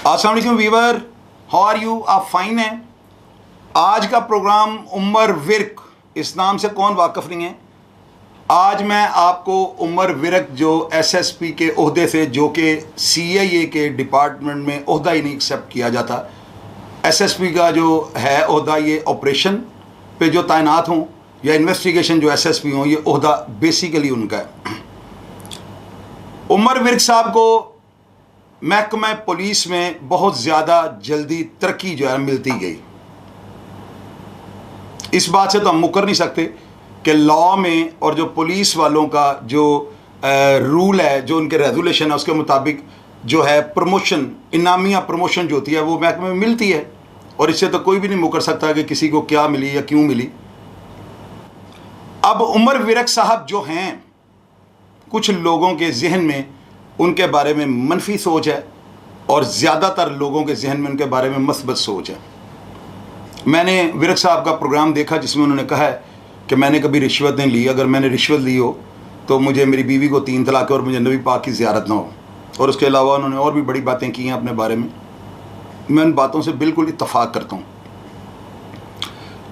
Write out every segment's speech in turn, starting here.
अस्सलाम वालेकुम Weaver, how are you? आप फाइन हैं? आज का प्रोग्राम उमर विर्क, इस नाम से कौन वाकिफ़ नहीं है। आज मैं आपको उमर विर्क जो एसएसपी के ओहदे से, जो कि सीआईए के डिपार्टमेंट में ओहदा ही नहीं एक्सेप्ट किया जाता, एसएसपी का जो है ओहदा, ये ऑपरेशन पे जो तैनात हों या इन्वेस्टिगेशन जो एसएसपी हों, ये ओहदा बेसिकली उनका है। उमर विर्क साहब को महकमा पुलिस में बहुत ज़्यादा जल्दी तरक्की जो है मिलती गई। इस बात से तो हम मुकर नहीं सकते कि लॉ में और जो पुलिस वालों का जो रूल है, जो उनके रेगुलेशन है, उसके मुताबिक जो है प्रमोशन, इनामिया प्रमोशन जो होती है वो महकमे में मिलती है, और इससे तो कोई भी नहीं मुकर सकता कि किसी को क्या मिली या क्यों मिली। अब उमर विर्क साहब जो हैं, कुछ लोगों के जहन में उनके बारे में मनफी सोच है और ज़्यादातर लोगों के जहन में उनके बारे में मस्बत सोच है। मैंने विर्क साहब का प्रोग्राम देखा जिसमें उन्होंने कहा है कि मैंने कभी रिश्वत नहीं ली, अगर मैंने रिश्वत ली हो तो मुझे मेरी बीवी को 3 तलाक और मुझे नबी पाक की ज़ियारत ना हो। और उसके अलावा उन्होंने और भी बड़ी बातें की हैं अपने बारे में। मैं उन बातों से बिल्कुल इत्तफाक करता हूँ।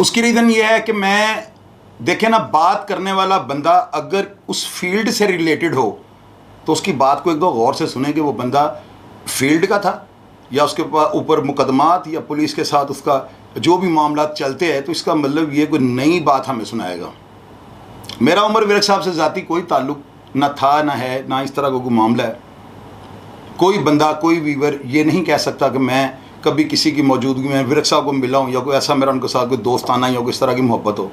उसकी रीज़न ये है कि मैं, देखें ना, बात करने वाला बंदा अगर उस फील्ड से रिलेटेड हो तो उसकी बात को एक दो गौर से सुने कि वो बंदा फील्ड का था या उसके ऊपर मुकदमात या पुलिस के साथ उसका जो भी मामला चलते हैं, तो इसका मतलब ये कोई नई बात हमें सुनाएगा। मेरा उमर विर्क साहब से ज़ाती कोई ताल्लुक ना था, ना है, ना इस तरह का कोई मामला है। कोई बंदा, कोई वीवर ये नहीं कह सकता कि मैं कभी किसी की मौजूदगी में विर्क साहब को मिला हूँ या कोई ऐसा मेरा उनके साथ कोई दोस्ताना या कोई इस तरह की मोहब्बत हो।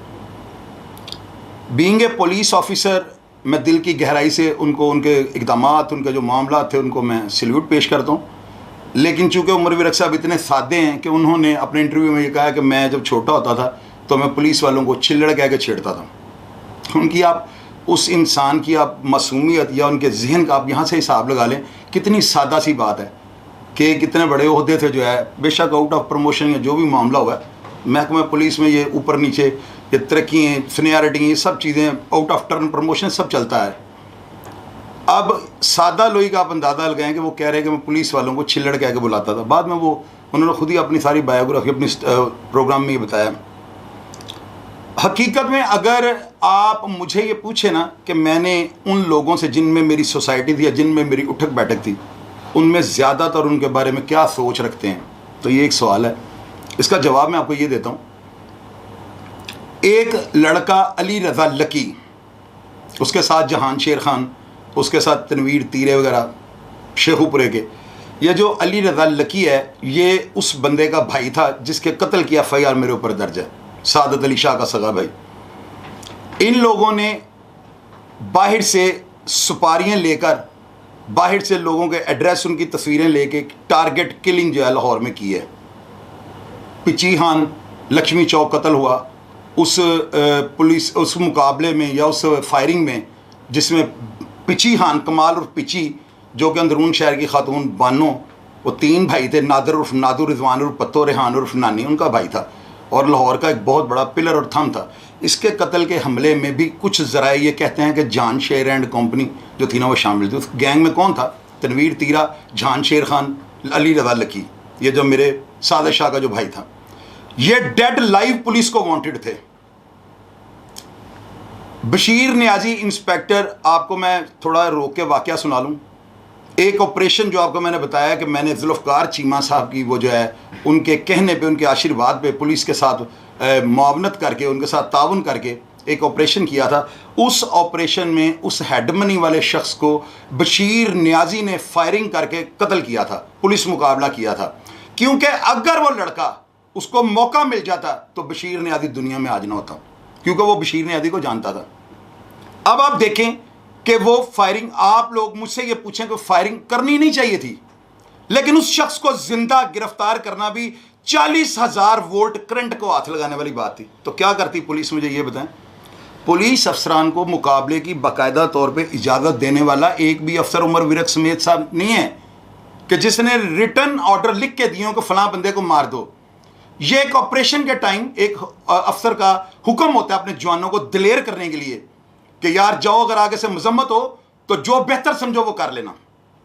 बीइंग ए पुलिस ऑफिसर, मैं दिल की गहराई से उनको, उनके इक़दामात, उनके जो मामला थे, उनको मैं सल्यूट पेश करता हूँ। लेकिन चूँकि उमर विर्क साहब इतने सादे हैं कि उन्होंने अपने इंटरव्यू में ये कहा कि मैं जब छोटा होता था तो मैं पुलिस वालों को चिल्लड़ कह के छेड़ता था। उनकी आप उस इंसान की आप मासूमियत या उनके जहन का आप यहाँ से हिसाब लगा लें, कितनी सादा सी बात है कि कितने बड़े ओहदे थे जो है, बेशक आउट ऑफ प्रमोशन या जो भी मामला हुआ है महकमा पुलिस में, ये ऊपर नीचे, ये तरक्की, सीनियरिटी, ये सब चीज़ें, आउट ऑफ टर्न प्रमोशन सब चलता है। अब सादा लोई का आप अंदाज़ा लगाएं कि वो कह रहे हैं कि मैं पुलिस वालों को छिल्लड़ कह के बुलाता था। बाद में वो उन्होंने खुद ही अपनी सारी बायोग्राफी अपनी प्रोग्राम में ही बताया। हकीकत में अगर आप मुझे ये पूछे ना कि मैंने उन लोगों से जिनमें मेरी सोसाइटी थी या जिनमें मेरी उठक बैठक थी, उनमें ज़्यादातर उनके बारे में क्या सोच रखते हैं, तो ये एक सवाल है। इसका जवाब मैं आपको ये देता हूँ। एक लड़का अली रज़ा लकी, उसके साथ जहान शेर खान, उसके साथ तनवीर तीरे वगैरह शेखुपुरे के, ये जो अली रज़ा लकी है, ये उस बंदे का भाई था जिसके कत्ल की FIR मेरे ऊपर दर्ज है, सादत अली शाह का सगा भाई। इन लोगों ने बाहर से सुपारियाँ लेकर, बाहर से लोगों के एड्रेस, उनकी तस्वीरें लेके टारगेट किलिंग जो है लाहौर में की है। पिची खान लक्ष्मी चौक कत्ल हुआ, उस पुलिस उस मुकाबले में या उस फायरिंग में जिसमें पिची खान, कमाल उर्फ पिची, जो कि अंदरून शहर की खातून बानो, वो 3 भाई थे, नादर उर्फ नादू, रिजवान उर्फ पत्तो, रेहान उर्फ नानी उनका भाई था और लाहौर का एक बहुत बड़ा पिलर और थम था। इसके कत्ल के हमले में भी कुछ ज़राए ये कहते हैं कि जान शेर एंड कंपनी जो थी ना वो शामिल थी। उस गैंग में कौन था? तनवीर तीरा, जान शेर खान, अली रज़ा लकी, ये जो मेरे सादत शाह का जो भाई था। ये डेड लाइव पुलिस को वांटेड थे। बशीर नियाजी इंस्पेक्टर, आपको मैं थोड़ा रोक के वाकया सुना लूँ। एक ऑपरेशन जो आपको मैंने बताया कि मैंने जुल्फ़कार चीमा साहब की वो जो है उनके कहने पे, उनके आशीर्वाद पे पुलिस के साथ मुआवनत करके, उनके साथ ताउन करके एक ऑपरेशन किया था। उस ऑपरेशन में उस हेडमनी वाले शख्स को बशीर नियाजी ने फायरिंग करके कत्ल किया था, पुलिस मुकाबला किया था। क्योंकि अगर वो लड़का, उसको मौका मिल जाता तो बशीर नियाजी दुनिया में आज ना होता, क्योंकि वो बशीर नियाजी को जानता था। अब आप देखें कि वो फायरिंग, आप लोग मुझसे ये पूछें कि फायरिंग करनी नहीं चाहिए थी, लेकिन उस शख्स को जिंदा गिरफ्तार करना भी 40,000 वोल्ट करंट को हाथ लगाने वाली बात थी। तो क्या करती पुलिस, मुझे ये बताएं। पुलिस अफसरान को मुकाबले की बाकायदा तौर पे इजाज़त देने वाला एक भी अफसर उमर विर्क समेत साहब नहीं है कि जिसने रिटर्न ऑर्डर लिख के दिए कि फलां बंदे को मार दो। ये एक ऑपरेशन के टाइम एक अफसर का हुक्म होता है अपने जवानों को दिलेर करने के लिए कि यार जाओ, अगर आगे से मजम्मत हो तो जो बेहतर समझो वो कर लेना।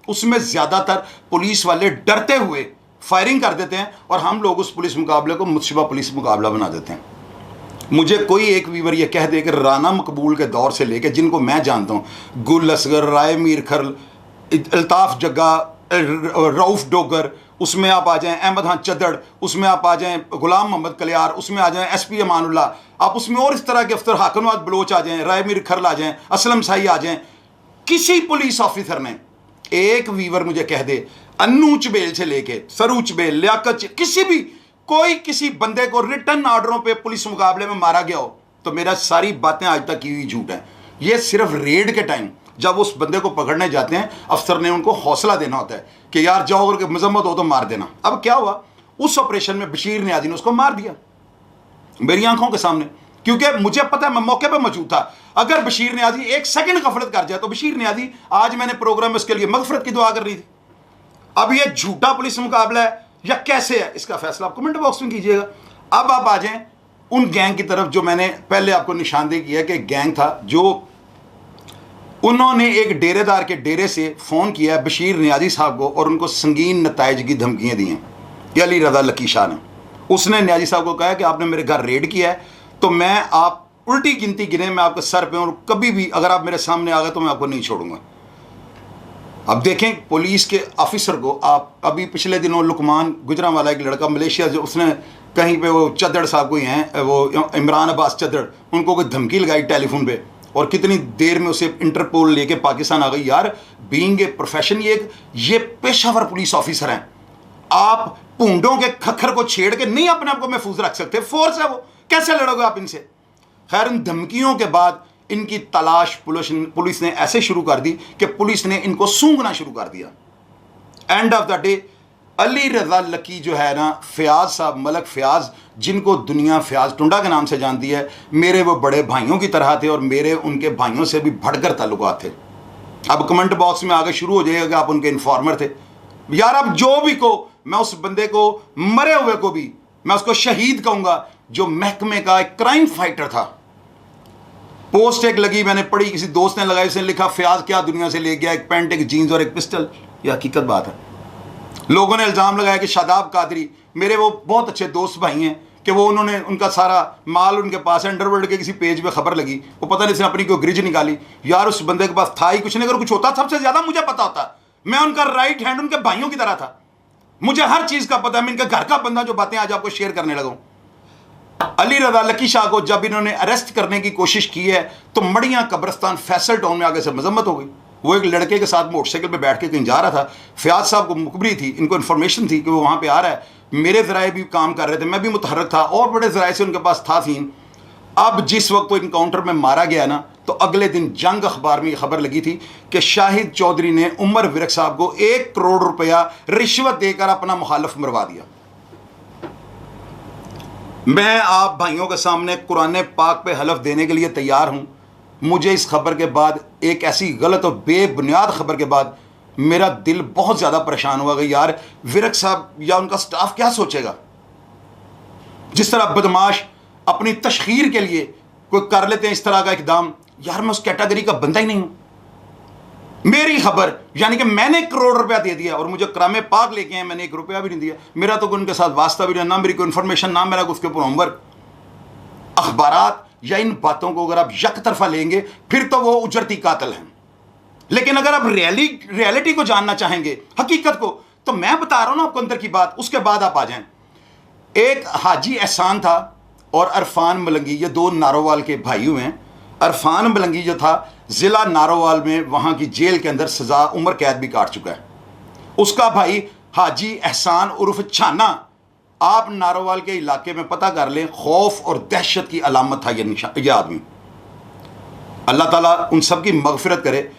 उसमें ज़्यादातर पुलिस वाले डरते हुए फायरिंग कर देते हैं और हम लोग उस पुलिस मुकाबले को मुतशबा पुलिस मुकाबला बना देते हैं। मुझे कोई एक वीवर ये कह दे कि राना मकबूल के दौर से लेके जिनको मैं जानता हूँ, गुल असगर, राय मीर खरल, अल्ताफ़ जग्गा, रऊफ़ डोगर, उसमें आप आ जाएं अहमद खान चद्दड़, उसमें आप आ जाएं गुलाम मोहम्मद कलियार, उसमें आ जाएं SP अमानुल्लाह, आप उसमें और इस तरह के अफसर हाकमवाद बलोच आ जाएं, राय मीर खरल आ जाएं, असलम साई आ जाएं, किसी पुलिस ऑफिसर ने एक वीवर मुझे कह दे, अन्नू चबेल से लेके सरू चबेल, लियाकत, किसी भी कोई किसी बंदे को रिटर्न ऑर्डरों पे पुलिस मुकाबले में मारा गया हो, तो मेरा सारी बातें आज तक की हुई झूठ है। ये सिर्फ रेड के टाइम जब उस बंदे को पकड़ने जाते हैं, अफसर ने उनको हौसला देना होता है कि यार जाओ, अगर मजम्मत हो तो मार देना। अब क्या हुआ, उस ऑपरेशन में बशीर नियाज़ी ने उसको मार दिया मेरी आंखों के सामने, क्योंकि मुझे पता है, मैं मौके पर मौजूद था। अगर बशीर नियाज़ी एक सेकंड गफलत कर जाए तो बशीर नियाज़ी, आज मैंने प्रोग्राम में उसके लिए मगफरत की दुआ कर रही थी। अब ये झूठा पुलिस मुकाबला है या कैसे है, इसका फैसला आप कमेंट बॉक्स में कीजिएगा। अब आप आ जाएं उन गैंग की तरफ जो मैंने पहले आपको निशानदेही किया कि गैंग था, जो उन्होंने एक डेरेदार के डेरे से फ़ोन किया है बशीर नियाज़ी साहब को और उनको संगीन नताइज की धमकियाँ दी हैं। ये अली रज़ा लकी शाह ने, उसने नियाज़ी साहब को कहा कि आपने मेरे घर रेड किया है, तो मैं आप उल्टी गिनती गिने, मैं आपके सर पे, और कभी भी अगर आप मेरे सामने आ गए तो मैं आपको नहीं छोड़ूंगा। अब देखें पुलिस के ऑफिसर को, आप अभी पिछले दिनों लुकमान गुजरांवाला एक लड़का मलेशिया, जो उसने कहीं पे वो चद्दड़ साहब कोई हैं, वो इमरान अब्बास चद्दड़, उनको कोई धमकी लगाई टेलीफोन पे और कितनी देर में उसे इंटरपोल लेके पाकिस्तान आ गई। यार बीइंग ए प्रोफेशन, ये पेशावर पुलिस ऑफिसर हैं, आप पूंडों के खखर को छेड़ के नहीं अपने आप को महफूज रख सकते। फोर्स है वो, कैसे लड़ोगे आप इनसे। खैर, इन धमकियों के बाद इनकी तलाश पुलिस ने ऐसे शुरू कर दी कि पुलिस ने इनको सूंघना शुरू कर दिया। End of the day Ali Raza lucky जो है ना, फ़याज़ साहब, मलक फ़याज़, जिनको दुनिया फ़याज़ टुंडा के नाम से जानती है, मेरे वो बड़े भाइयों की तरह थे और मेरे उनके भाइयों से भी बढ़कर ताल्लुकात थे। अब कमेंट बॉक्स में आगे शुरू हो जाएगा कि आप उनके इन्फॉर्मर थे। यार अब जो भी को, मैं उस बंदे को, मरे हुए को भी मैं उसको शहीद कहूँगा, जो महकमे का एक क्राइम फाइटर था। पोस्ट एक लगी, मैंने पढ़ी, किसी दोस्त ने लगाई, उसने लिखा फ़याज़ क्या दुनिया से ले गया, एक पैंट, एक जीन्स और एक पिस्टल। यह हकीकत बात है। लोगों ने इल्ज़ाम लगाया कि शादाब कादरी, मेरे वो बहुत अच्छे दोस्त भाई हैं, कि वो उन्होंने, उनका सारा माल उनके पास है, अंडरवर्ल्ड के किसी पेज पे खबर लगी, वो पता नहीं इसने अपनी कोई ग्रिज निकाली। यार उस बंदे के पास था ही कुछ नहीं, अगर कुछ होता सबसे ज़्यादा मुझे पता होता। मैं उनका राइट हैंड, उनके भाइयों की तरह था, मुझे हर चीज़ का पता है। मैं इनके घर का बंदा, जो बातें आज आपको शेयर करने लगा। अली रज़ा लकी शाह को जब इन्होंने अरेस्ट करने की कोशिश की है, तो मड़ियाँ कब्रस्तान फैसल टाउन में आगे से मजम्मत हो गई। वो एक लड़के के साथ मोटरसाइकिल पे बैठ के कहीं जा रहा था, फ़याज़ साहब को मुखबरी थी, इनको इन्फॉर्मेशन थी कि वो वहाँ पे आ रहा है। मेरे ज़राए भी काम कर रहे थे, मैं भी मुतहर्रिक था, और बड़े ज़राए से उनके पास था सीन। अब जिस वक्त वो इनकाउंटर में मारा गया ना, तो अगले दिन जंग अखबार में ये खबर लगी थी कि शाहिद चौधरी ने उमर विरक साहब को 1 करोड़ रुपया रिश्वत देकर अपना मुखालिफ मरवा दिया। मैं आप भाइयों के सामने कुरान पाक पे हलफ देने के लिए तैयार हूँ। मुझे इस खबर के बाद, एक ऐसी गलत और बेबुनियाद खबर के बाद, मेरा दिल बहुत ज़्यादा परेशान हुआ कि यार विरक साहब या उनका स्टाफ क्या सोचेगा। जिस तरह बदमाश अपनी तशखीर के लिए कोई कर लेते हैं इस तरह का इकदाम, यार मैं उस कैटेगरी का बंदा ही नहीं हूँ। मेरी खबर, यानी कि मैंने 1 करोड़ रुपया दे दिया और मुझे करामे पाक लेके आए, मैंने 1 रुपया भी नहीं दिया। मेरा तो उनके साथ वास्ता भी नहीं, ना मेरी कोई इन्फॉर्मेशन, ना मेरा उसके ऊपर होमवर्क। अखबारात या इन बातों को अगर आप यक तरफा लेंगे, फिर तो वो उजरती कातिल हैं। लेकिन अगर आप रियलिटी को जानना चाहेंगे, हकीकत को, तो मैं बता रहा हूं ना आपको अंदर की बात, उसके बाद आप आ जाएं। एक हाजी एहसान था और अरफान मलंगी, ये 2 नारोवाल के भाई हुए हैं। अरफान मलंगी जो था, ज़िला नारोवाल में वहाँ की जेल के अंदर सज़ा उम्र कैद भी काट चुका है। उसका भाई हाजी एहसान उर्फ छाना, आप नारोवाल के इलाके में पता कर लें, खौफ और दहशत की अलामत था ये आदमी। अल्लाह ताला उन सब की मगफिरत करे।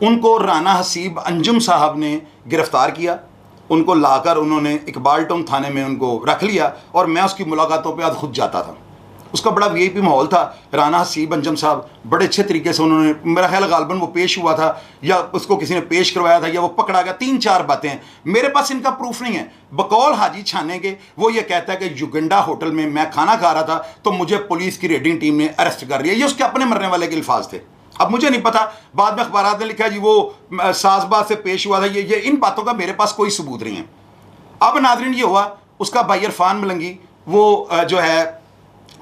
उनको राना हसीब अंजुम साहब ने गिरफ़्तार किया, उनको लाकर उन्होंने इकबाल टाउन थाने में उनको रख लिया, और मैं उसकी मुलाकातों पे आज खुद जाता था। उसका बड़ा वीआईपी माहौल था। राना हसीब अंजुम साहब बड़े अच्छे तरीके से उन्होंने, मेरा ख्याल गालबन वो पेश हुआ था या उसको किसी ने पेश करवाया था या वो पकड़ा गया, 3-4 बातें हैं। मेरे पास इनका प्रूफ नहीं है। बकौल हाजी छाने के वो ये कहता है कि युगंडा होटल में मैं खाना खा रहा था तो मुझे पुलिस की रेडिंग टीम ने अरेस्ट कर लिया। ये उसके अपने मरने वाले के अल्फाज थे। अब मुझे नहीं पता, बाद में अखबारात ने लिखा जी वो साजबाज से पेश हुआ था। ये इन बातों का मेरे पास कोई सबूत नहीं है। अब नाज़रीन ये हुआ, उसका भाई इरफान मलंगी वो जो है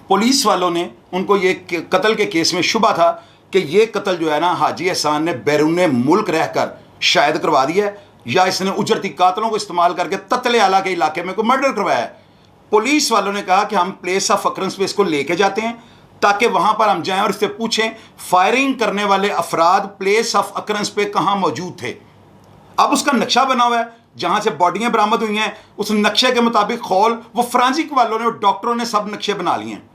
पुलिस वालों ने उनको ये कत्ल के केस में शुबा था कि ये कत्ल जो है ना हाजी एहसान ने बैरून मुल्क रहकर शायद करवा दिया है, या इसने उजरती कातलों को इस्तेमाल करके ततले आला के इलाके में कोई मर्डर करवाया है। पुलिस वालों ने कहा कि हम प्लेस ऑफ अकरेंस पे इसको लेके जाते हैं ताकि वहां पर हम जाएं और इससे पूछें फायरिंग करने वाले अफराद प्लेस ऑफ अकरेंस पे कहां मौजूद थे। अब उसका नक्शा बना हुआ है, जहां से बॉडियां बरामद हुई हैं उस नक्शे के मुताबिक खौल वो फ्रांसिक वालों ने और डॉक्टरों ने सब नक्शे बना लिए हैं।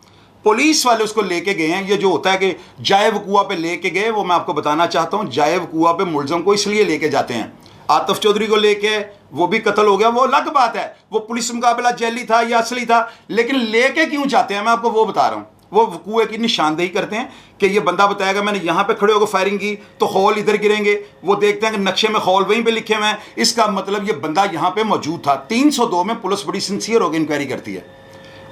पुलिस वाले उसको लेके गए हैं। ये जो होता है कि जाए वकुआ पे लेके गए, वो मैं आपको बताना चाहता हूं। जाए वकुआ पे मुलजम को इसलिए लेके जाते हैं, आतिफ चौधरी को लेके वो भी कत्ल हो गया, वो अलग बात है, वो पुलिस मुकाबला जैली था या असली था, लेकिन लेके क्यों जाते हैं मैं आपको वो बता रहा हूं। वो वकूए की निशानदेही करते हैं कि ये बंदा बताएगा मैंने यहां पे खड़े होकर फायरिंग की तो हॉल इधर गिरेंगे, वो देखते हैं कि नक्शे में हॉल वहीं पे लिखे हुए हैं, इसका मतलब ये बंदा यहां पे मौजूद था। 302 में पुलिस बड़ी सिंसियर होकर इंक्वायरी करती है।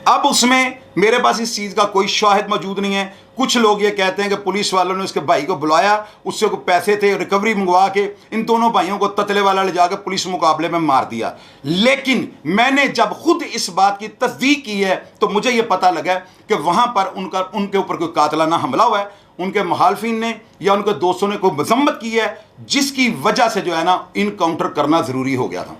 अब उसमें मेरे पास इस चीज़ का कोई शाहिद मौजूद नहीं है। कुछ लोग ये कहते हैं कि पुलिस वालों ने उसके भाई को बुलाया, उससे को पैसे थे, रिकवरी मंगवा के इन दोनों भाइयों को ततले वाला ले जाकर पुलिस मुकाबले में मार दिया। लेकिन मैंने जब खुद इस बात की तस्दीक की है तो मुझे ये पता लगा कि वहाँ पर उनके ऊपर कोई कातलाना हमला हुआ है, उनके मुखालफिन ने या उनके दोस्तों ने कोई मजम्मत की है, जिसकी वजह से जो है ना इनकाउंटर करना ज़रूरी हो गया था।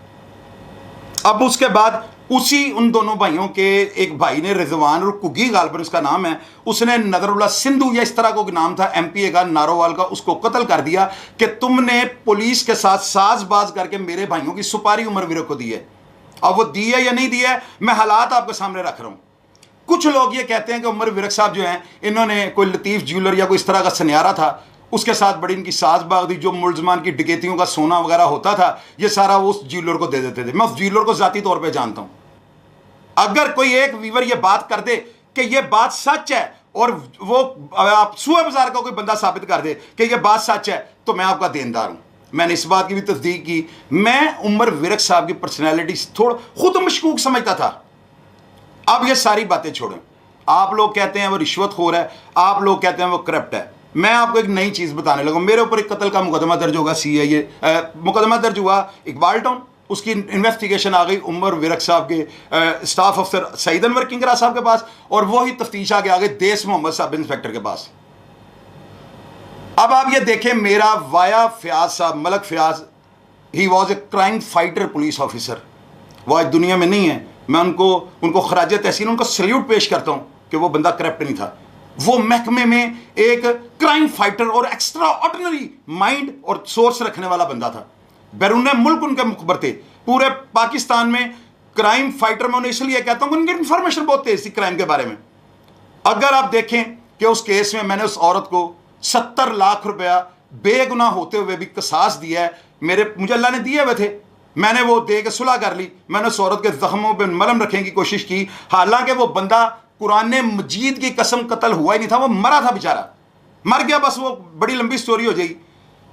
अब उसके बाद उसी उन दोनों भाइयों के एक भाई ने, रिजवान और कुगी गालबन उसका नाम है, उसने नजरुल्लाह सिंधु या इस तरह को नाम था एमपीए का नारोवाल का, उसको कत्ल कर दिया कि तुमने पुलिस के साथ साजबाज करके मेरे भाइयों की सुपारी उमर विरक को दी है। अब वो दी है या नहीं दी है मैं हालात आपके सामने रख रहा हूं। कुछ लोग ये कहते हैं कि उमर विरक साहब जो हैं इन्होंने कोई लतीफ़ ज्वेलर या कोई इस तरह का सन्यारा था, उसके साथ बड़ी इनकी साजबाज थी, जो मुलजमान की डकैतियों का सोना वगैरह होता था ये सारा वो उस ज्वेलर को दे देते थे। मैं उस ज्वेलर को ज़ाती तौर पे जानता हूं। अगर कोई एक वीवर ये बात कर दे कि ये बात सच है और वो आप सूए बाजार का कोई बंदा साबित कर दे कि ये बात सच है तो मैं आपका देनदार हूं। मैंने इस बात की भी तस्दीक की। मैं उमर विरक साहब की पर्सनैलिटी थोड़ा खुद मशकूक समझता था। अब ये सारी बातें छोड़ें। आप लोग कहते हैं वो रिश्वतखोर है, आप लोग कहते हैं वो करप्ट है। मैं आपको एक नई चीज़ बताने लगा। मेरे ऊपर एक कत्ल का मुकदमा दर्ज होगा, CIA मुकदमा दर्ज हुआ इकबाल टाउन, उसकी इन्वेस्टिगेशन आ गई उमर विरक साहब के स्टाफ अफसर सईद अनवर किंगरा साहब के पास, और वही तफ्तीश आगे आ गई देस मोहम्मद सब इंस्पेक्टर के पास। अब आप ये देखें, मेरा वाया फयाज साहब, Malak Fayaz, he was a crime fighter police officer. वो आज दुनिया में नहीं है। मैं उनको खराज तहसीन, उनको सल्यूट पेश करता हूँ कि वो बंदा करप्ट नहीं था। वो महकमे में एक क्राइम फाइटर और एक्स्ट्रा ऑर्डिनरी माइंड और सोर्स रखने वाला बंदा था। बैरून मुल्क उनके मुखबर थे पूरे पाकिस्तान में। क्राइम फाइटर मैं उन्हें इसलिए कहता हूँ, उनकी इंफॉर्मेशन बहुत तेज थी क्राइम के बारे में। अगर आप देखें कि उस केस में मैंने उस औरत को 70 लाख रुपया बेगुनाह होते हुए भी कसास दिया है। मुझे अल्लाह ने दिए हुए थे, मैंने वो दे के सुलह कर ली। मैंने उस औरत के जख्मों पर मलहम रखने की कोशिश की। हालांकि वो बंदा कुरान मजीद की कसम कत्ल हुआ ही नहीं था, वो मरा था बेचारा, मर गया बस। वो बड़ी लंबी स्टोरी हो जाएगी।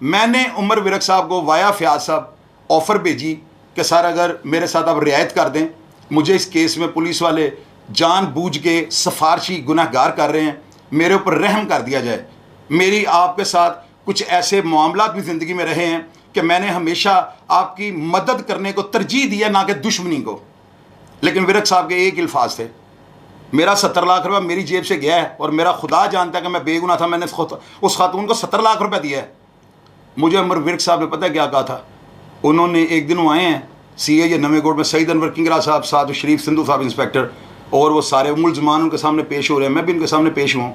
मैंने उमर विरक साहब को वाया फयाज साहब ऑफ़र भेजी कि सर अगर मेरे साथ आप रियायत कर दें, मुझे इस केस में पुलिस वाले जानबूझ के सिफारशी गुनहगार कर रहे हैं, मेरे ऊपर रहम कर दिया जाए। मेरी आपके साथ कुछ ऐसे मामलात भी ज़िंदगी में रहे हैं कि मैंने हमेशा आपकी मदद करने को तरजीह दिया, ना कि दुश्मनी को। लेकिन विरक साहब के एक अल्फाज थे, मेरा 70 लाख रुपया मेरी जेब से गया है और मेरा खुदा जानता है कि मैं बेगुनाह था, मैंने उस खातून को 70 लाख रुपया दिया है। मुझे उमर विरक साहब ने पता है क्या कहा था? उन्होंने एक दिन वो आए हैं CIA नवे कोर्ट में, सईद अनवर किंगरा साहब, साथ शरीफ सिंधु साहब इंस्पेक्टर, और वो सारे मुलजमान उनके सामने पेश हो रहे हैं, मैं भी उनके सामने पेश हुआ।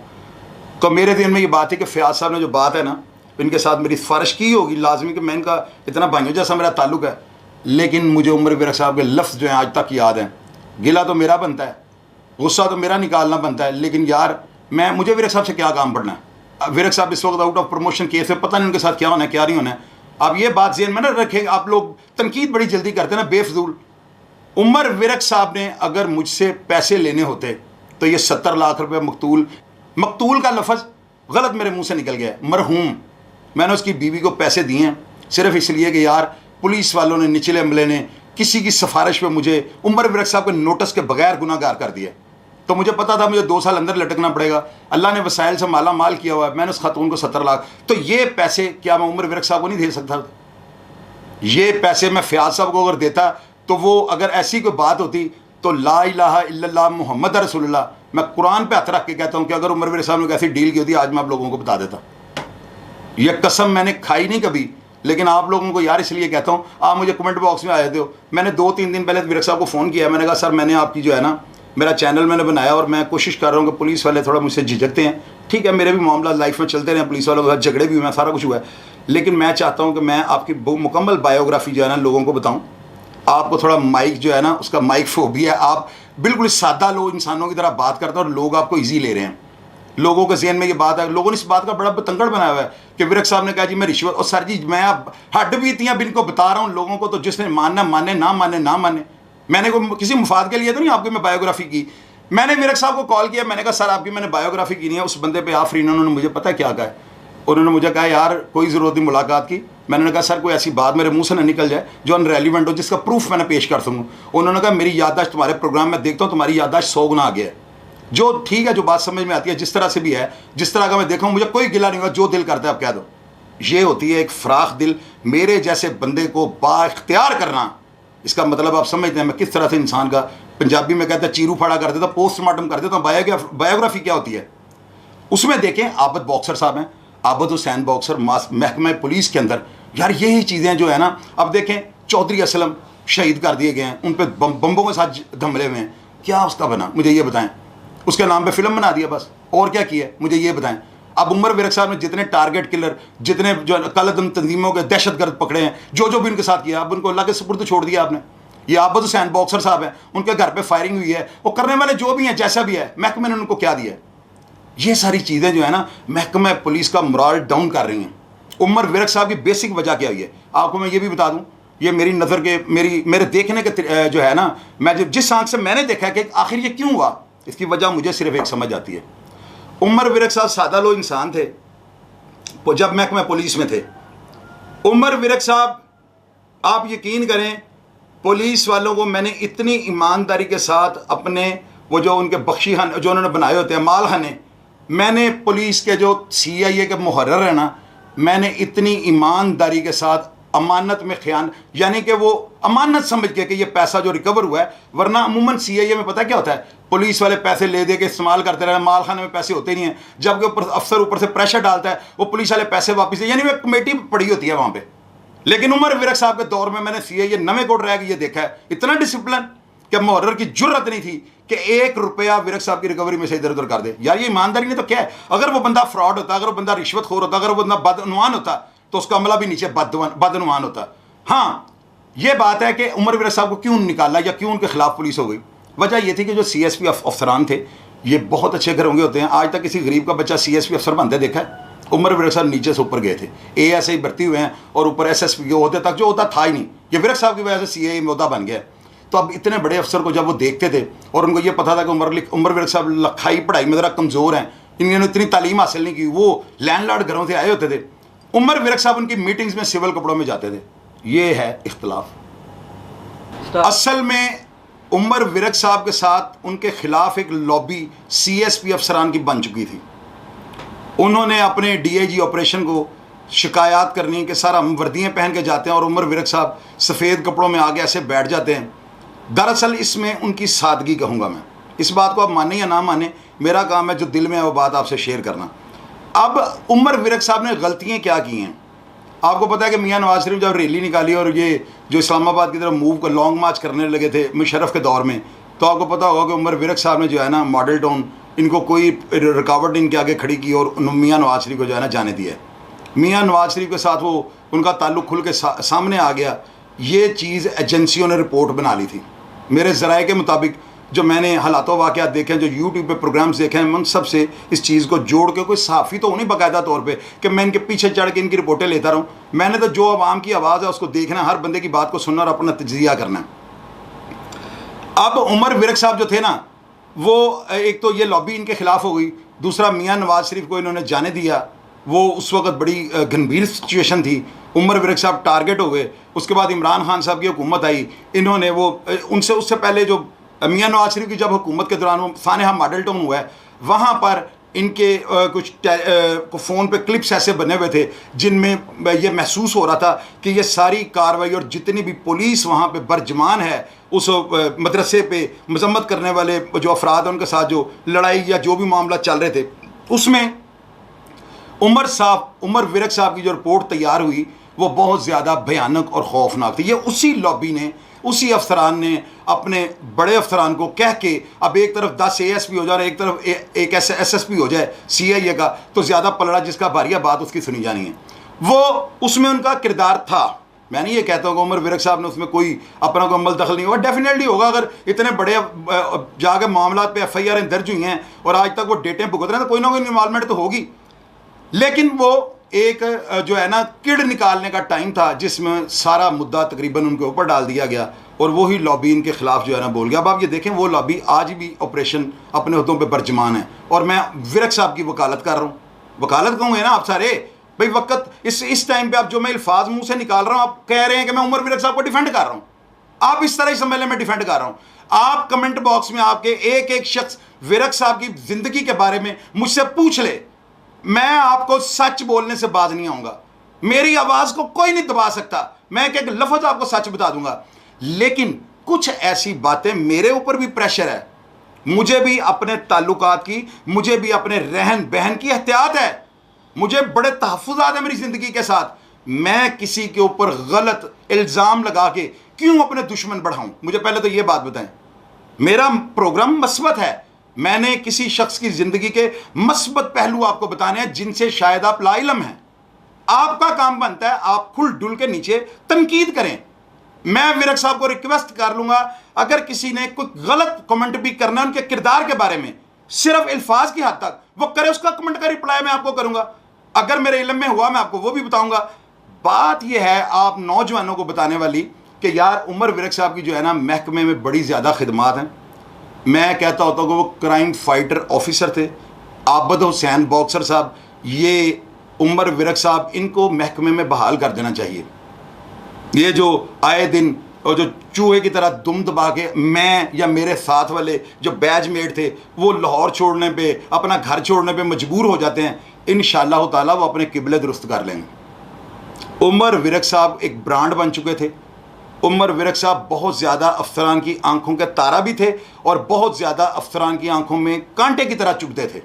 तो मेरे दिन में ये बात है कि फयाज साहब ने जो बात है ना, इनके साथ मेरी सिफारिश की होगी लाजमी कि मैं इनका इतना भाइयों जैसा मेरा ताल्लुक है। लेकिन मुझे उमर विरक साहब के लफ्ज़ जो हैं आज तक याद हैं। गिला तो मेरा बनता है, गुस्सा तो मेरा निकालना बनता है, लेकिन यार मुझे विरक साहब से क्या काम पड़ना है? विरक साहब इस वक्त आउट ऑफ प्रमोशन केस है, पता नहीं उनके साथ क्या होना है क्या नहीं होना है। अब ये बात ज़हन में ना रखें। आप लोग तनकीद बड़ी जल्दी करते हैं ना बेफजूल। उमर विरक साहब ने अगर मुझसे पैसे लेने होते तो ये 70 लाख रुपये मकतूल का लफ्ज़ गलत मेरे मुंह से निकल गया है, मरहूम। मैंने उसकी बीवी को पैसे दिए हैं सिर्फ इसलिए कि यार पुलिस वालों ने, निचले अमले ने किसी की सिफारिश पे मुझे उमर विरक साहब के नोटिस के बगैर गुनाहगार कर दिया। तो मुझे पता था मुझे 2 साल अंदर लटकना पड़ेगा। अल्लाह ने वसाइल से माला माल किया हुआ है। मैंने उस खातून को 70 लाख, तो ये पैसे क्या मैं उमर विरक साहब को नहीं दे सकता? ये पैसे मैं फयाज साहब को अगर देता तो वो अगर ऐसी कोई बात होती तो ला इलाहा इल्लल्लाह मुहम्मद रसूलुल्लाह, मैं कुरान पे हाथ रख के कहता हूँ कि अगर उमर विरक साहब ने कैसी डील की होती आज मैं आप लोगों को बता देता। यह कसम मैंने खाई नहीं कभी, लेकिन आप लोगों को यार इसलिए कहता हूँ, आप मुझे कमेंट बॉक्स में आ जाते हो। मैंने 2-3 दिन पहले विरक साहब को फ़ोन किया, मैंने कहा सर मैंने आपकी जो है ना मेरा चैनल मैंने बनाया और मैं कोशिश कर रहा हूँ कि पुलिस वाले थोड़ा मुझसे झिझकते हैं, ठीक है मेरे भी मामला लाइफ में चलते रहे, पुलिस वालों के साथ झगड़े भी हुए हैं, सारा कुछ हुआ है, लेकिन मैं चाहता हूँ कि मैं आपकी मुकम्मल बायोग्राफी जो है ना लोगों को बताऊँ। आपको थोड़ा माइक जो है ना उसका माइक फोबिया है, आप बिल्कुल सादा लोग इंसानों की तरह बात करते हैं और लोग आपको ईजी ले रहे हैं। लोगों के जहन में ये बात है, लोगों ने इस बात का बड़ा बतंगड़ बनाया हुआ है कि विरक साहब ने कहा जी मैं रिश्वत, और सर जी मैं अब हड्ड बीतियाँ बिनको बता रहा हूँ लोगों को, तो जिसने मानना माने, ना माने ना माने। मैंने कोई किसी मुफाद के लिए तो नहीं आपकी मैं बायोग्राफी की। मैंने विरक साहब को कॉल किया, मैंने कहा सर आपकी मैंने बायोग्राफी की नहीं है। उस बंदे पे आफरीन, उन्होंने मुझे पता है क्या कहा है, उन्होंने मुझे कहा यार कोई ज़रूरत नहीं मुलाकात की। मैंने कहा सर कोई ऐसी बात मेरे मुंह से ना निकल जाए जो अनरेलिवेंट हो, जिसका प्रूफ मैंने पेश कर सकूँ। उन्होंने कहा मेरी याददाश्त तुम्हारे प्रोग्राम में देखता हूँ तुम्हारी याददाश्त 100 गुना आ गया है, जो ठीक है, जो बात समझ में आती है, जिस तरह से भी है, जिस तरह का मैं देखा हूँ, मुझे कोई गिला नहीं हुआ, जो दिल करता है आप कह दो। ये होती है एक फराख दिल, मेरे जैसे बंदे को बाख्तियार करना। इसका मतलब आप समझते हैं मैं किस तरह से इंसान का, पंजाबी में कहते हैं चीरू फाड़ा कर देता, पोस्टमार्टम कर देता। बायोग्राफी क्या होती है उसमें देखें। आबद बॉक्सर साहब हैं, आबद हुसैन बॉक्सर, महकमा पुलिस के अंदर, यार यही चीज़ें जो है ना। अब देखें चौधरी असलम शहीद कर दिए गए हैं, उन पर बम्बों के साथ धमले हुए हैं, क्या उसका बना मुझे ये बताएं। उसके नाम पे फिल्म बना दिया बस, और क्या किया मुझे ये बताएं। अब उमर विरक साहब ने जितने टारगेट किलर, जितने जो कलदम तंजीमों के दहशतगर्द पकड़े हैं, जो भी उनके साथ किया, अब उनको अल्लाह के सुपुर्द छोड़ दिया आपने। ये आबद हुसैन बॉक्सर साहब हैं, उनके घर पे फायरिंग हुई है, वो करने वाले जो भी हैं जैसा भी है, महकमे ने उनको क्या दिया है। ये सारी चीज़ें जो है ना महकमा पुलिस का मोरल डाउन कर रही हैं। उमर विरक साहब की बेसिक वजह क्या हुई है आपको मैं ये भी बता दूं। ये मेरी नज़र के मेरे देखने के जो है ना, मैं जिस आंख से मैंने देखा कि आखिर ये क्यों हुआ, इसकी वजह मुझे सिर्फ एक समझ आती है। उमर विरक साहब सादा लो इंसान थे जब महकमा पुलिस में थे। उमर विरक साहब, आप यकीन करें, पुलिस वालों को मैंने इतनी ईमानदारी के साथ अपने वो जो उनके बख्शी खाने जो उन्होंने बनाए होते हैं माल खाने, मैंने पुलिस के जो CIA के मुहर्रर है ना, मैंने इतनी ईमानदारी के साथ अमानत में ख़यान, यानी कि वो अमानत समझ के कि ये पैसा जो रिकवर हुआ है, वरना अमूमन CIA में पता क्या होता है, पुलिस वाले पैसे ले दे के इस्तेमाल करते रहे, माल खाने में पैसे होते नहीं हैं, जबकि ऊपर अफसर ऊपर से प्रेशर डालता है, वो पुलिस वाले पैसे वापस, यानी वो कमेटी पड़ी होती है वहाँ पर। लेकिन उमर विरक साहब के दौर में मैंने CIA नवे कोट रह के ये देखा है, इतना डिसिप्लिन कि मुहर्रर की जुर्रत नहीं थी कि 1 रुपया विरक साहब की रिकवरी में से इधर उधर कर दे। यार ये ईमानदारी नहीं तो क्या है। अगर वो बंदा फ्रॉड होता, अगर वो बंदा रिश्वतखोर होता, अगर वो बंदा बदअनवान होता, तो उसका अमला भी नीचे बदअनवान होता। हाँ, ये बात है कि उमर विरक साहब को क्यों निकाला या क्यों उनके खिलाफ पुलिस हो गई। वजह यह थी कि जो CSP अफसरान थे, ये बहुत अच्छे घरों के होते हैं। आज तक किसी गरीब का बच्चा CSP अफसर बनते देखा है? उमर विरक साहब नीचे से ऊपर गए थे, ASI भर्ती हुए हैं और ऊपर SSP होते तक जो होता था ही नहीं। ये विरक साहब की वजह से CA में होता बन गया। तो अब इतने बड़े अफसर को जब वो देखते थे और उनको ये पता था कि उमर विरक साहब लखाई पढ़ाई में ज़रा कमज़ोर हैं, इन्होंने इतनी तालीम हासिल नहीं की, वो लैंडलॉर्ड घरों से आए होते थे, उमर विरक साहब उनकी मीटिंग्स में सिविल कपड़ों में जाते थे। ये है इख्तलाफ। असल में उमर विरक साहब के साथ उनके खिलाफ एक लॉबी CSP अफसरान की बन चुकी थी। उन्होंने अपने DIG ऑपरेशन को शिकायत करनी कि सर हम वर्दियाँ पहन के जाते हैं और उमर विरक साहब सफ़ेद कपड़ों में आगे ऐसे बैठ जाते हैं। दरअसल इसमें उनकी सादगी कहूँगा मैं। इस बात को आप माने या ना माने, मेरा काम है जो दिल में है वो बात आपसे शेयर करना। अब उमर विरक साहब ने गलतियाँ क्या की हैं आपको पता है कि मियाँ नवाज शरीफ जब रैली निकाली और ये जो इस्लामाबाद की तरफ मूव कर लॉन्ग मार्च करने लगे थे मुशर्रफ के दौर में, तो आपको पता होगा कि उमर विरक साहब ने जो है ना मॉडल टाउन, इनको कोई रुकावट इनके आगे खड़ी की और मियाँ नवाज शरीफ को जो है ना जाने दिया। मियाँ नवाज शरीफ के साथ वो उनका ताल्लुक़ खुल के सामने आ गया। ये चीज़ एजेंसियों ने रिपोर्ट बना ली थी। मेरे ज़राए के मुताबिक जो मैंने हालातों वाक़यात देखे हैं, जो यूट्यूब पे प्रोग्राम्स देखे हैं, उन सब से इस चीज़ को जोड़ के, कोई सहाफ़ी तो नहीं बाकायदा तौर पे कि मैं इनके पीछे चढ़ के इनकी रिपोर्टें लेता रहूँ। मैंने तो जो आवाम की आवाज़ है उसको देखना, हर बंदे की बात को सुनना और अपना तजिया करना। अब उमर विरक साहब जो थे ना, वो एक तो ये लॉबी इनके ख़िलाफ़ हो गई, दूसरा मियाँ नवाज शरीफ को इन्होंने जाने दिया। वो उस वक्त बड़ी गंभीर सिचुएशन थी, उमर विरक साहब टारगेट हो गए। उसके बाद इमरान खान साहब की हुकूमत आई, इन्होंने वो उनसे उससे पहले जो मियाँ नवाज शरीफ की जब हुकूमत के दौरान वो सानेहा मॉडल टाउन हुआ है, वहाँ पर इनके कुछ फ़ोन पे क्लिप्स ऐसे बने हुए थे जिनमें ये महसूस हो रहा था कि ये सारी कार्रवाई और जितनी भी पुलिस वहाँ पे बरजमान है उस मदरसे पे मजम्मत करने वाले जो अफराद हैं उनके साथ जो लड़ाई या जो भी मामला चल रहे थे, उसमें उमर विरक साहब की जो रिपोर्ट तैयार हुई वो बहुत ज़्यादा भयानक और खौफनाक थी। ये उसी लॉबी ने, उसी अफसरान ने अपने बड़े अफसरान को कह के अब एक तरफ 10 ASP हो जाए, एक तरफ एक SSP हो जाए CIA का, तो ज़्यादा पलड़ा जिसका भारिया बात उसकी सुनी जानी है। वो उसमें उनका किरदार था। मैं नहीं ये कहता हूँ कि उमर विरक साहब ने उसमें कोई अपना कोई अमल दखल नहीं होगा, डेफिनेटली होगा। अगर इतने बड़े जाके मामला पे FIR दर्ज हुई हैं और आज तक वो डेटें भुगत रहे हैं तो कोई ना कोई इन्वॉल्वमेंट तो होगी। लेकिन वो एक जो है ना किड निकालने का टाइम था जिसमें सारा मुद्दा तकरीबन उनके ऊपर डाल दिया गया और वही लॉबी इनके खिलाफ जो है ना बोल गया। अब आप ये देखें वो लॉबी आज भी ऑपरेशन अपने हुद्दों पे बरजमान है और मैं विरक साहब की वकालत कर रहा हूँ। वकालत कहूँगे ना आप सारे भाई, वक्त इस टाइम पे आप जो मैं अल्फाज मुंह से निकाल रहा हूँ आप कह रहे हैं कि मैं उमर विरक साहब को डिफेंड कर रहा हूँ। आप इस तरह ही समझ लें मैं डिफेंड कर रहा हूँ। आप कमेंट बॉक्स में आपके एक शख्स विरक साहब की जिंदगी के बारे में मुझसे पूछ ले, मैं आपको सच बोलने से बाज नहीं आऊंगा। मेरी आवाज को कोई नहीं दबा सकता, मैं एक लफ्ज आपको सच बता दूंगा। लेकिन कुछ ऐसी बातें, मेरे ऊपर भी प्रेशर है, मुझे भी अपने ताल्लुकात की, मुझे भी अपने रहन बहन की एहतियात है, मुझे बड़े तहफ़्फ़ुज़ात है मेरी जिंदगी के साथ। मैं किसी के ऊपर गलत इल्ज़ाम लगा के क्यों अपने दुश्मन बढ़ाऊं? मुझे पहले तो ये बात बताएं। मेरा प्रोग्राम मस्बत है, मैंने किसी शख्स की जिंदगी के मस्बत पहलू आपको बताने हैं जिनसे शायद आप लाइलम हैं। आपका काम बनता है आप खुल डुल के नीचे तनकीद करें। मैं विरक साहब को रिक्वेस्ट कर लूंगा, अगर किसी ने कोई गलत कमेंट भी करना उनके किरदार के बारे में, सिर्फ अल्फाज की हद तक वो करे, उसका कमेंट का रिप्लाई मैं आपको करूंगा। अगर मेरे इल्म में हुआ मैं आपको वो भी बताऊंगा। बात यह है आप नौजवानों को बताने वाली कि यार उमर विरक साहब की जो है ना महकमे में बड़ी ज़्यादा खिदमात हैं। मैं कहता होता हूँ कि वो क्राइम फाइटर ऑफिसर थे। आबद हुसैन बॉक्सर साहब, ये उमर विरक साहब, इनको महकमे में बहाल कर देना चाहिए। ये जो आए दिन और जो चूहे की तरह दुम दबा के मैं या मेरे साथ वाले जो बैचमेट थे वो लाहौर छोड़ने पे, अपना घर छोड़ने पे मजबूर हो जाते हैं, इंशाअल्लाह ताला वो अपने किबले दुरुस्त कर लेंगे। उमर विरक साहब एक ब्रांड बन चुके थे। उमर विरक साहब बहुत ज़्यादा अफसरान की आंखों के तारा भी थे और बहुत ज़्यादा अफसरान की आंखों में कांटे की तरह चुभते थे।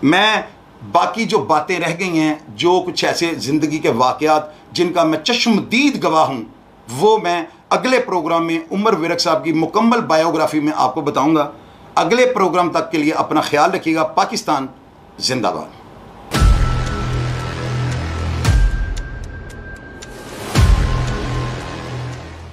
मैं बाकी जो बातें रह गई हैं, जो कुछ ऐसे ज़िंदगी के वाक़यात जिनका मैं चश्मदीद गवाह हूँ, वो मैं अगले प्रोग्राम में उमर विरक साहब की मुकम्मल बायोग्राफी में आपको बताऊँगा। अगले प्रोग्राम तक के लिए अपना ख्याल रखिएगा। पाकिस्तान जिंदाबाद।